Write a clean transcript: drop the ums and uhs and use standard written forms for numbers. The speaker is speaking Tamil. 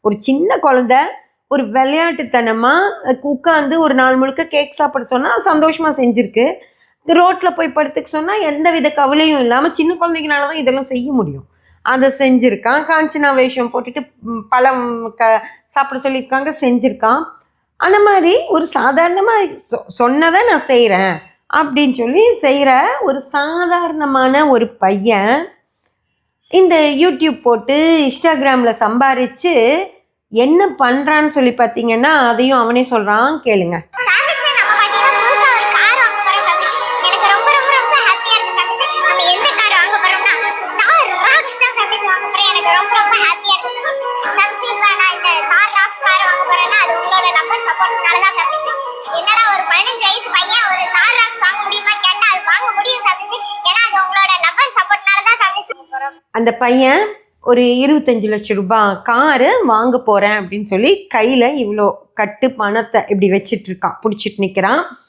ஒரு சின்ன குழந்தை ஒரு விளையாட்டுத்தனமாக உட்காந்து ஒரு நாள் முழுக்க கேக் சாப்பிட சொன்னால் சந்தோஷமாக செஞ்சுருக்கு. ரோட்டில் போய் படுத்துக்க சொன்னால் எந்த வித கவலையும் இல்லாமல் சின்ன குழந்தைங்கனால தான் இதெல்லாம் செய்ய முடியும். அதை செஞ்சுருக்கான். காஞ்சனா வேஷம் போட்டுட்டு பழம் சாப்பிட சொல்லியிருக்காங்க, செஞ்சுருக்கான். அந்த மாதிரி ஒரு சாதாரணமாக சொன்னதை நான் செய்கிறேன் அப்படின்னு சொல்லி செய்கிற ஒரு சாதாரணமான ஒரு பையன் இந்த யூடியூப் போட்டு இன்ஸ்டாகிராமில் சம்பாரித்து என்ன பண்ணுறான்னு சொல்லி பார்த்தீங்கன்னா அதையும் அவனே சொல்கிறான், கேளுங்க. அந்த பையன் ஒரு 25 லட்சம் ரூபாய் காரு வாங்க போகிறேன் அப்படின்னு சொல்லி கையில் இவ்வளோ கட்டு பணத்தை இப்படி வச்சிட்டு இருக்கான், பிடிச்சிட்டு நிற்கிறான்.